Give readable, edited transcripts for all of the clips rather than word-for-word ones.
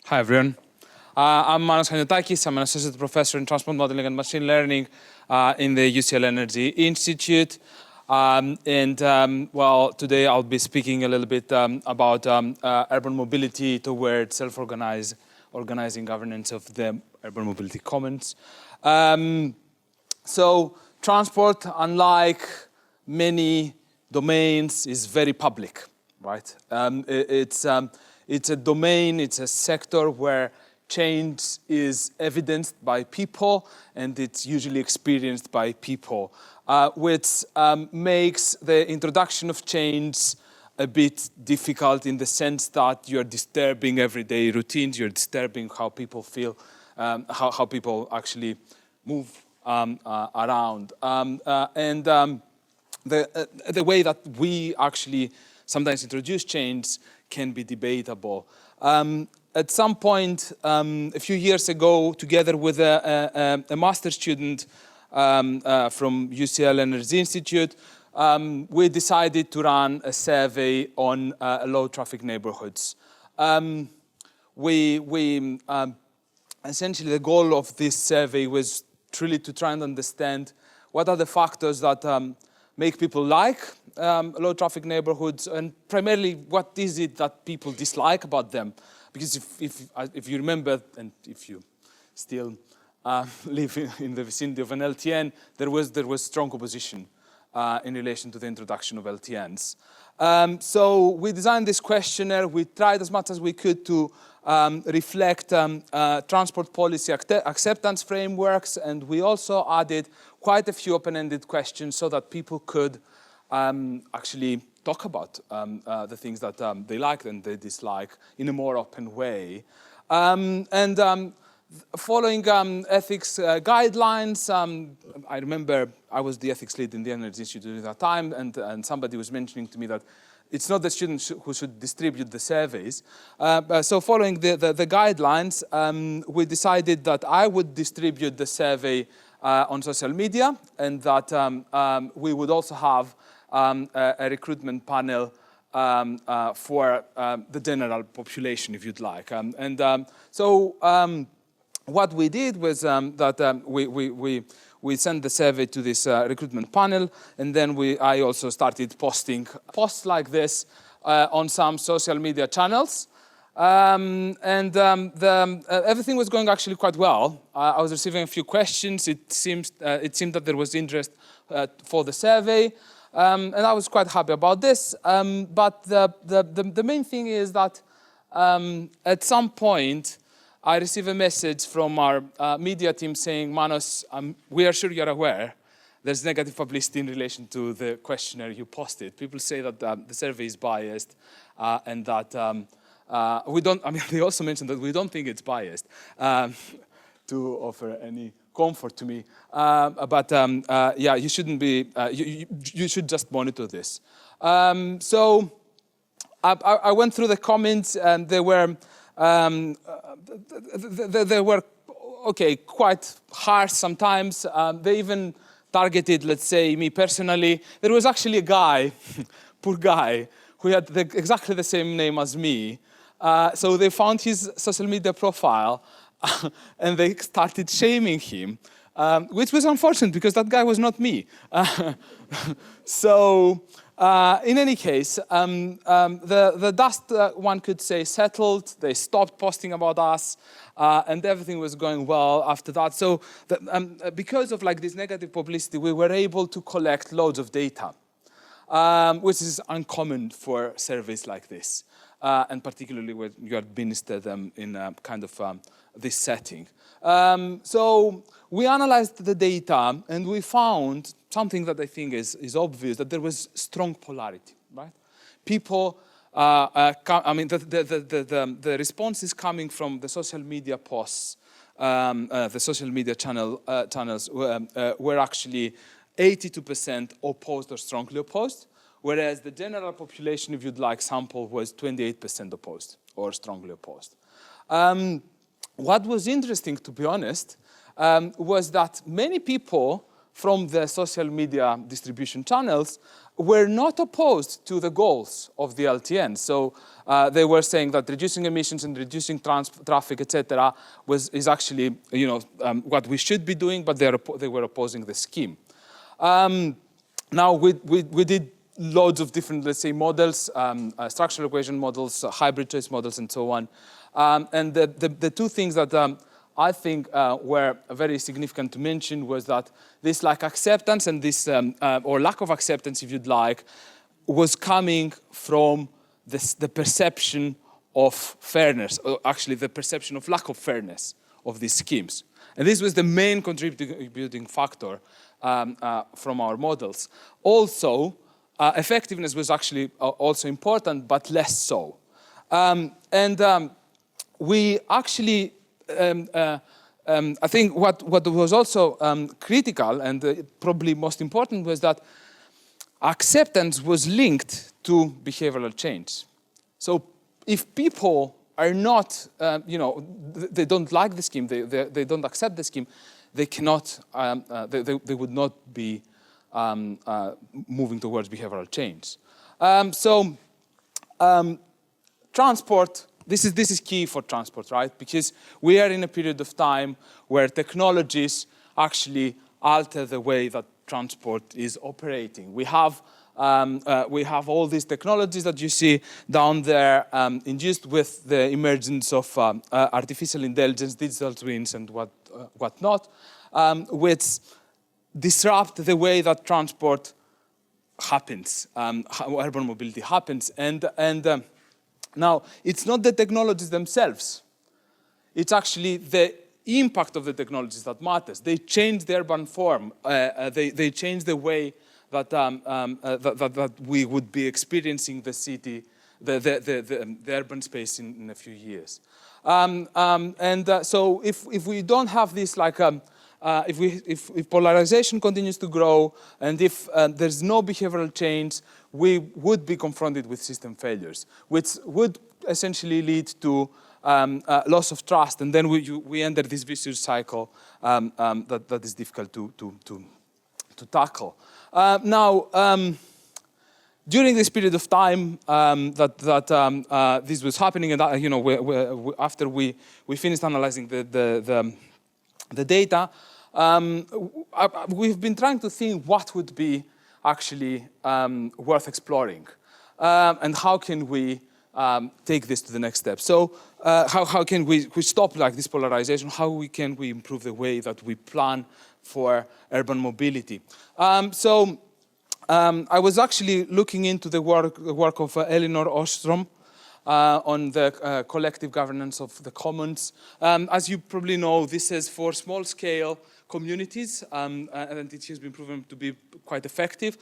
Hi, everyone. I'm Manos Chaniotakis. I'm an associate professor in transport modeling and machine learning in the UCL Energy Institute. Well, today I'll be speaking a little bit about urban mobility towards self-organizing governance of the urban mobility commons. So transport, unlike many domains, is very public, right? It's a domain, it's a sector where change is evidenced by people, and it's usually experienced by people, which makes the introduction of change a bit difficult in the sense that you're disturbing everyday routines, you're disturbing how people feel, how people actually move around. The way that we actually sometimes introduce change can be debatable. At some point, a few years ago, together with a master's student from UCL Energy Institute, we decided to run a survey on low-traffic neighborhoods. Essentially, the goal of this survey was truly to try and understand what are the factors that make people like low-traffic neighborhoods, and primarily, what is it that people dislike about them? Because if you remember, and if you still live in the vicinity of an LTN, there was strong opposition in relation to the introduction of LTNs. So we designed this questionnaire. We tried as much as we could to reflect transport policy acceptance frameworks, and we also added quite a few open-ended questions so that people could actually talk about the things that they like and they dislike in a more open way. Following ethics guidelines, I remember I was the ethics lead in the Energy Institute at that time, and somebody was mentioning to me that it's not the students who should distribute the surveys. So following the guidelines, we decided that I would distribute the survey on social media, and that we would also have a recruitment panel for the general population, if you'd like. What we did was that we sent the survey to this recruitment panel, and then I also started posting posts like this on some social media channels. Everything was going actually quite well. I was receiving a few questions. It seemed that there was interest for the survey, and I was quite happy about this. But the main thing is that at some point, I received a message from our media team saying, Manos, we are sure you're aware there's negative publicity in relation to the questionnaire you posted. People say that the survey is biased, and that we don't, they also mentioned that we don't think it's biased, to offer any comfort to me. Yeah, you shouldn't be, you should just monitor this. So I went through the comments, and they were quite harsh sometimes. They even targeted, let's say, me personally. There was actually a guy, poor guy, who had exactly the same name as me. So they found his social media profile, and they started shaming him, which was unfortunate because that guy was not me. So in any case, the dust, one could say, settled. They stopped posting about us, and everything was going well after that. So because of this negative publicity, we were able to collect loads of data, which is uncommon for surveys like this, and particularly when you administer them in a kind of this setting. So we analyzed the data, and we found something that I think is obvious, that there was strong polarity, right? People, the response is coming from the social media posts, the social media channels were actually 82% opposed or strongly opposed, whereas the general population, if you'd like, sample was 28% opposed or strongly opposed. What was interesting, to be honest, was that many people from the social media distribution channels were not opposed to the goals of the LTN. So they were saying that reducing emissions and reducing traffic, etc., is actually what we should be doing, but they were opposing the scheme. Now we did loads of different, let's say, models, structural equation models, hybrid choice models, and so on. And the two things that I think were very significant to mention was that this acceptance and this, or lack of acceptance, if you'd like, was coming from the perception of fairness, or actually the perception of lack of fairness of these schemes. And this was the main contributing factor from our models. Also, effectiveness was actually also important, but less so. We actually, I think what was also critical and probably most important was that acceptance was linked to behavioral change. So if people are not, they don't like the scheme, they don't accept the scheme, they cannot, they would not be moving towards behavioral change. Transport, this is key for transport, right? Because we are in a period of time where technologies actually alter the way that transport is operating. We have all these technologies that you see down there, induced with the emergence of artificial intelligence, digital twins, and whatnot, which disrupt the way that transport happens, how urban mobility happens. And now, it's not the technologies themselves. It's actually the impact of the technologies that matters. They change the urban form. They change the way that, that we would be experiencing the city, the urban space in a few years. So if we don't have this, if polarization continues to grow and if there's no behavioral change, we would be confronted with system failures, which would essentially lead to loss of trust, and then we enter this vicious cycle that is difficult to tackle. During this period of time that this was happening, and after we finished analyzing the data, we've been trying to think what would be actually worth exploring, and how can we take this to the next step. So how can we stop this polarization? How can we improve the way that we plan for urban mobility? I was actually looking into the work of Elinor Ostrom on the collective governance of the commons. As you probably know, this is for small-scale communities, and it has been proven to be quite effective.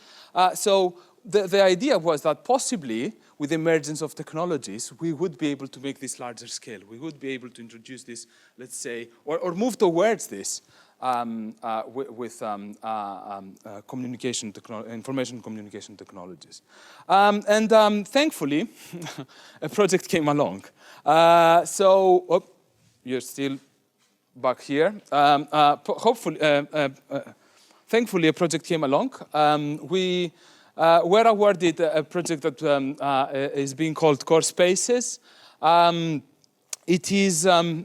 So the idea was that possibly, with the emergence of technologies, we would be able to make this larger scale. We would be able to introduce this, let's say, or move towards this with information communication technologies. Thankfully, a project came along. You're still back here. Thankfully, a project came along. We were awarded a project that is being called Core Spaces. It is a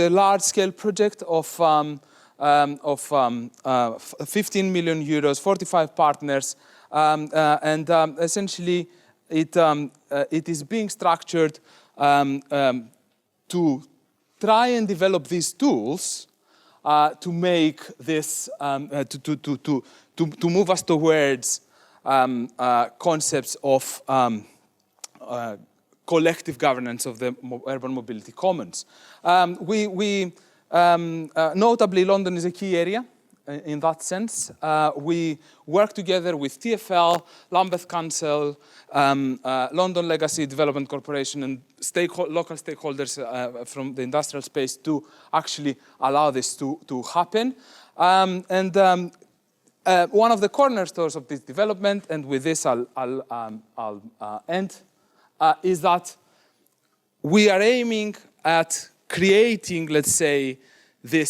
large-scale project of 15 million euros, 45 partners, and essentially it is being structured to try and develop these tools to make this to move us towards concepts of collective governance of the urban mobility commons. Notably, London is a key area in that sense. We work together with TfL, Lambeth Council, London Legacy Development Corporation, and local stakeholders from the industrial space to actually allow this to happen. One of the cornerstones of this development, and with this I'll end, is that we are aiming at creating, let's say, the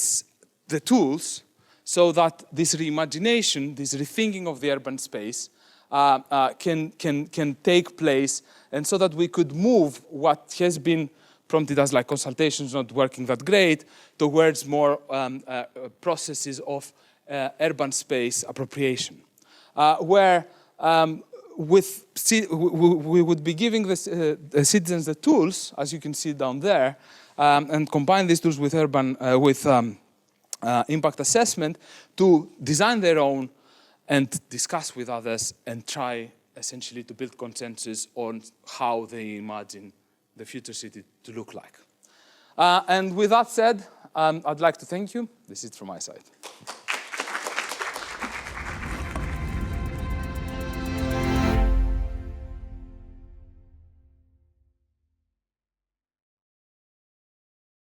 tools so that this reimagination, this rethinking of the urban space can take place, and so that we could move what has been prompted as like consultations not working that great towards more processes of urban space appropriation, where we would be giving the citizens the tools, as you can see down there, and combine these tools with impact assessment to design their own and discuss with others and try essentially to build consensus on how they imagine the future city to look like. And with that said, I'd like to thank you. This is from my side.